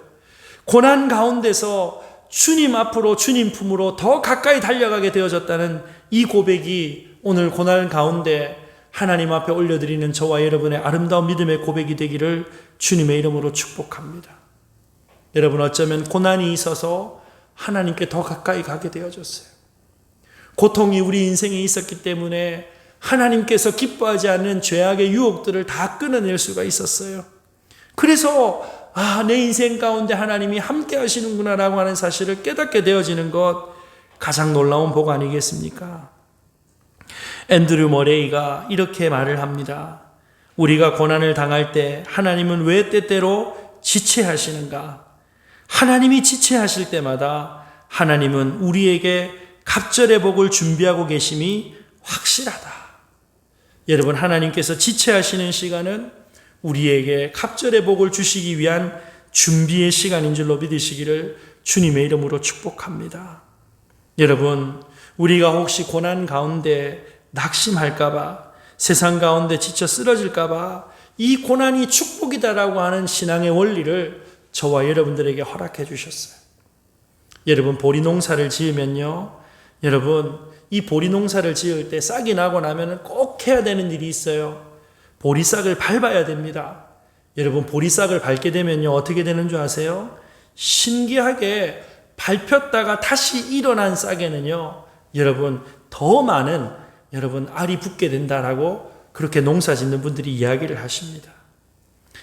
A: 고난 가운데서 주님 앞으로, 주님 품으로 더 가까이 달려가게 되어졌다는 이 고백이 오늘 고난 가운데 하나님 앞에 올려드리는 저와 여러분의 아름다운 믿음의 고백이 되기를 주님의 이름으로 축복합니다. 여러분, 어쩌면 고난이 있어서 하나님께 더 가까이 가게 되어졌어요. 고통이 우리 인생에 있었기 때문에 하나님께서 기뻐하지 않는 죄악의 유혹들을 다 끊어낼 수가 있었어요. 그래서 내 인생 가운데 하나님이 함께 하시는구나라고 하는 사실을 깨닫게 되어지는 것, 가장 놀라운 복 아니겠습니까? 앤드류 머레이가 이렇게 말을 합니다. 우리가 고난을 당할 때 하나님은 왜 때때로 지체하시는가? 하나님이 지체하실 때마다 하나님은 우리에게 갑절의 복을 준비하고 계심이 확실하다. 여러분, 하나님께서 지체하시는 시간은 우리에게 갑절의 복을 주시기 위한 준비의 시간인 줄로 믿으시기를 주님의 이름으로 축복합니다. 여러분, 우리가 혹시 고난 가운데 낙심할까봐, 세상 가운데 지쳐 쓰러질까봐 이 고난이 축복이다라고 하는 신앙의 원리를 저와 여러분들에게 허락해 주셨어요. 여러분, 보리 농사를 지으면요, 여러분, 이 보리 농사를 지을 때 싹이 나고 나면 꼭 해야 되는 일이 있어요. 보리싹을 밟아야 됩니다. 여러분, 보리싹을 밟게 되면요, 어떻게 되는 줄 아세요? 신기하게 밟혔다가 다시 일어난 싹에는요, 여러분, 더 많은 알이 붙게 된다라고 그렇게 농사 짓는 분들이 이야기를 하십니다.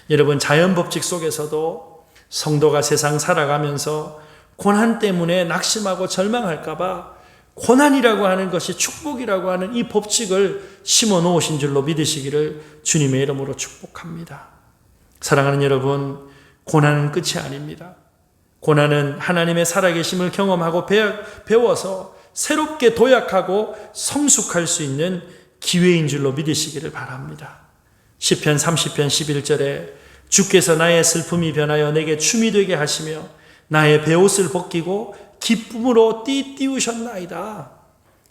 A: 여러분, 자연 법칙 속에서도 성도가 세상 살아가면서 고난 때문에 낙심하고 절망할까봐 고난이라고 하는 것이 축복이라고 하는 이 법칙을 심어 놓으신 줄로 믿으시기를 주님의 이름으로 축복합니다. 사랑하는 여러분, 고난은 끝이 아닙니다. 고난은 하나님의 살아계심을 경험하고 배워서 새롭게 도약하고 성숙할 수 있는 기회인 줄로 믿으시기를 바랍니다. 시편 30편 11절에 주께서 나의 슬픔이 변하여 내게 춤이 되게 하시며 나의 베옷을 벗기고 기쁨으로 띠띠우셨나이다.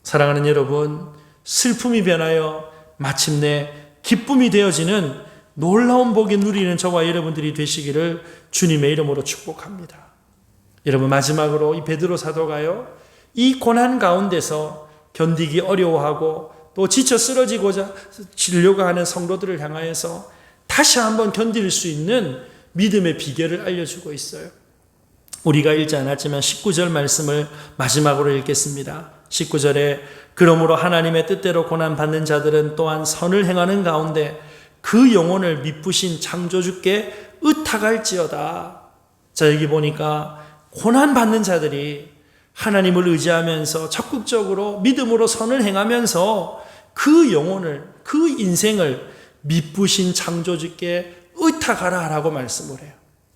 A: 사랑하는 여러분, 슬픔이 변하여 마침내 기쁨이 되어지는 놀라운 복이 누리는 저와 여러분들이 되시기를 주님의 이름으로 축복합니다. 여러분, 마지막으로 이 베드로 사도가요, 이 고난 가운데서 견디기 어려워하고 또 지쳐 쓰러지고자 지려고 하는 성도들을 향하여서 다시 한번 견딜 수 있는 믿음의 비결을 알려주고 있어요. 우리가 읽지 않았지만 19절 말씀을 마지막으로 읽겠습니다. 19절에 그러므로 하나님의 뜻대로 고난받는 자들은 또한 선을 행하는 가운데 그 영혼을 미쁘신 창조주께 의탁할지어다. 자, 여기 보니까 고난받는 자들이 하나님을 의지하면서 적극적으로 믿음으로 선을 행하면서 그 영혼을, 그 인생을 미쁘신 창조주께 의탁하라 라고 말씀을 해요.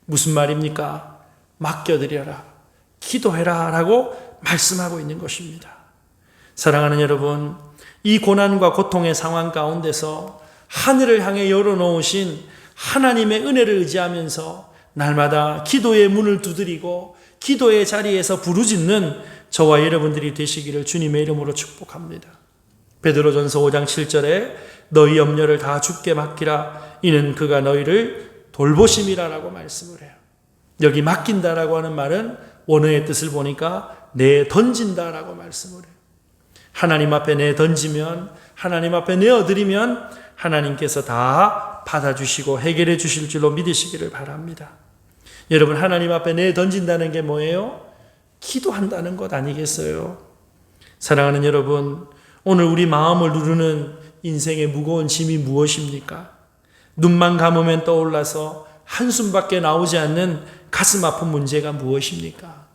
A: 무슨 말입니까? 맡겨드려라, 기도해라 라고 말씀하고 있는 것입니다. 사랑하는 여러분, 이 고난과 고통의 상황 가운데서 하늘을 향해 열어놓으신 하나님의 은혜를 의지하면서 날마다 기도의 문을 두드리고 기도의 자리에서 부르짖는 저와 여러분들이 되시기를 주님의 이름으로 축복합니다. 베드로전서 5장 7절에 너희 염려를 다 주께 맡기라 이는 그가 너희를 돌보심이라라고 말씀을 해요. 여기 맡긴다라고 하는 말은 원어의 뜻을 보니까 내 던진다라고 말씀을 해요. 하나님 앞에 내 던지면, 하나님 앞에 내어드리면 하나님께서 다 받아주시고 해결해 주실 줄로 믿으시기를 바랍니다. 여러분, 하나님 앞에 내 던진다는 게 뭐예요? 기도한다는 것 아니겠어요? 사랑하는 여러분, 오늘 우리 마음을 누르는 인생의 무거운 짐이 무엇입니까? 눈만 감으면 떠올라서 한숨밖에 나오지 않는 가슴 아픈 문제가 무엇입니까?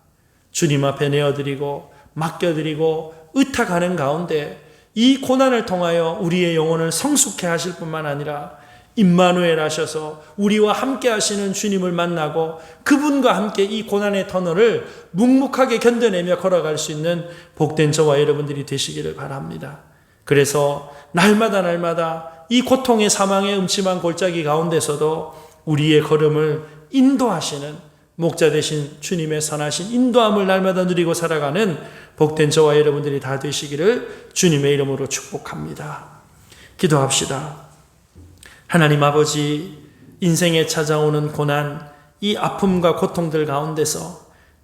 A: 주님 앞에 내어드리고 맡겨드리고 의탁하는 가운데 이 고난을 통하여 우리의 영혼을 성숙해 하실 뿐만 아니라 임마누엘 하셔서 우리와 함께 하시는 주님을 만나고 그분과 함께 이 고난의 터널을 묵묵하게 견뎌내며 걸어갈 수 있는 복된 저와 여러분들이 되시기를 바랍니다. 그래서 날마다 이 고통의 사망의 음침한 골짜기 가운데서도 우리의 걸음을 인도하시는 목자 되신 주님의 선하신 인도함을 날마다 누리고 살아가는 복된 저와 여러분들이 다 되시기를 주님의 이름으로 축복합니다. 기도합시다. 하나님 아버지, 인생에 찾아오는 고난, 이 아픔과 고통들 가운데서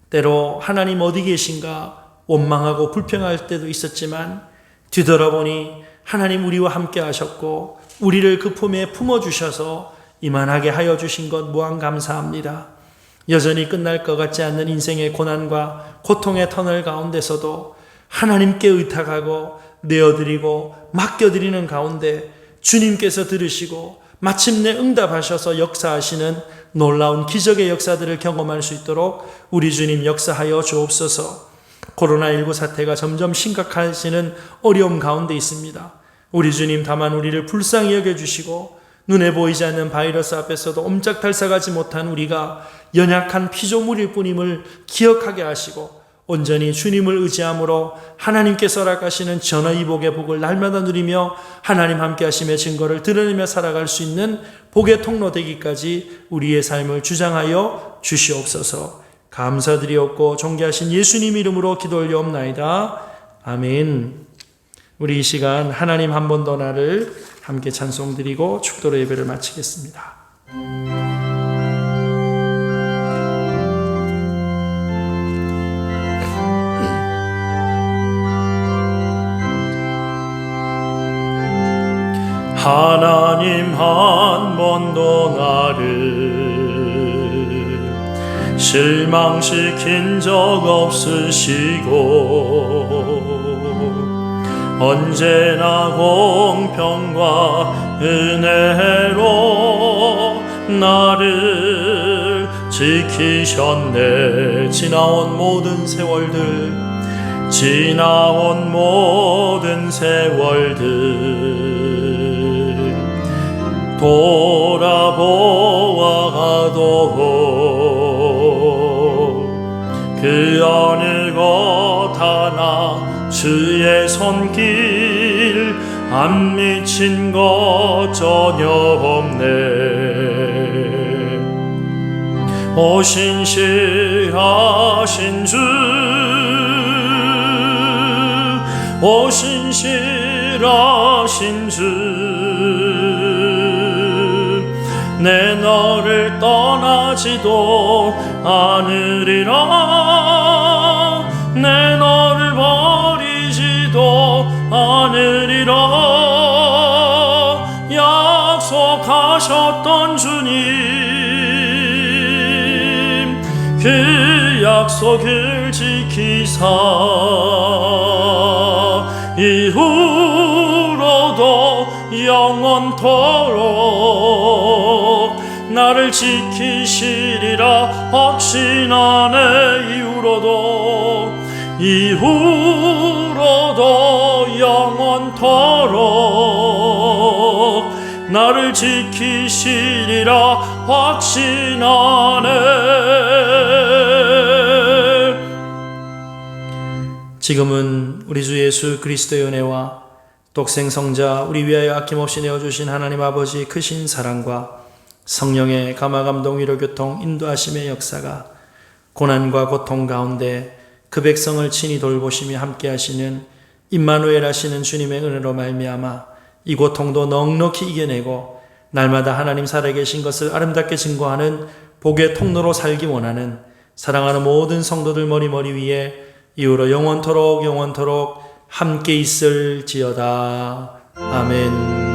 A: 때로 하나님 어디 계신가 원망하고 불평할 때도 있었지만 뒤돌아보니 하나님 우리와 함께 하셨고 우리를 그 품에 품어주셔서 이만하게 하여 주신 것 무한 감사합니다. 여전히 끝날 것 같지 않는 인생의 고난과 고통의 터널 가운데서도 하나님께 의탁하고 내어드리고 맡겨드리는 가운데 주님께서 들으시고 마침내 응답하셔서 역사하시는 놀라운 기적의 역사들을 경험할 수 있도록 우리 주님 역사하여 주옵소서. 코로나19 사태가 점점 심각해지는 어려움 가운데 있습니다. 우리 주님 다만 우리를 불쌍히 여겨주시고 눈에 보이지 않는 바이러스 앞에서도 옴짝달싹하지 못한 우리가 연약한 피조물일 뿐임을 기억하게 하시고 온전히 주님을 의지함으로 하나님께서 허락하시는 전화이복의 복을 날마다 누리며 하나님 함께 하심의 증거를 드러내며 살아갈 수 있는 복의 통로 되기까지 우리의 삶을 주장하여 주시옵소서. 감사드리옵고 존귀하신 예수님 이름으로 기도 올려옵나이다. 아멘. 우리 이 시간 하나님 한 번 더 나를 함께 찬송드리고 축도로 예배를 마치겠습니다. 하나님 한 번 더 나를 실망시킨 적 없으시고 언제나 공평과 은혜로 나를 지키셨네. 지나온 모든 세월들 돌아보아도 그 어느 것 하나 주의 손길 안 미친 것 전혀 없네. 오 신실하신 주, 오 신실하신 주, 내 너를 떠나지도 않으리라. 내 너를 버리지도 않으리라. 약속하셨던 주님, 그 약속을 지키사 이후로도 영원토록 나를 지키시리라 확신하네. 이후로도 영원토록 나를 지키시리라 확신하네. 지금은 우리 주 예수 그리스도의 은혜와 독생성자 우리 위하여 아낌없이 내어주신 하나님 아버지 크신 사랑과 성령의 감화감동 위로교통 인도하심의 역사가 고난과 고통 가운데 그 백성을 친히 돌보시며 함께하시는 임마누엘 하시는 주님의 은혜로 말미암아 이 고통도 넉넉히 이겨내고 날마다 하나님 살아계신 것을 아름답게 증거하는 복의 통로로 살기 원하는 사랑하는 모든 성도들 머리 위에 이후로 영원토록 함께 있을지어다. 아멘.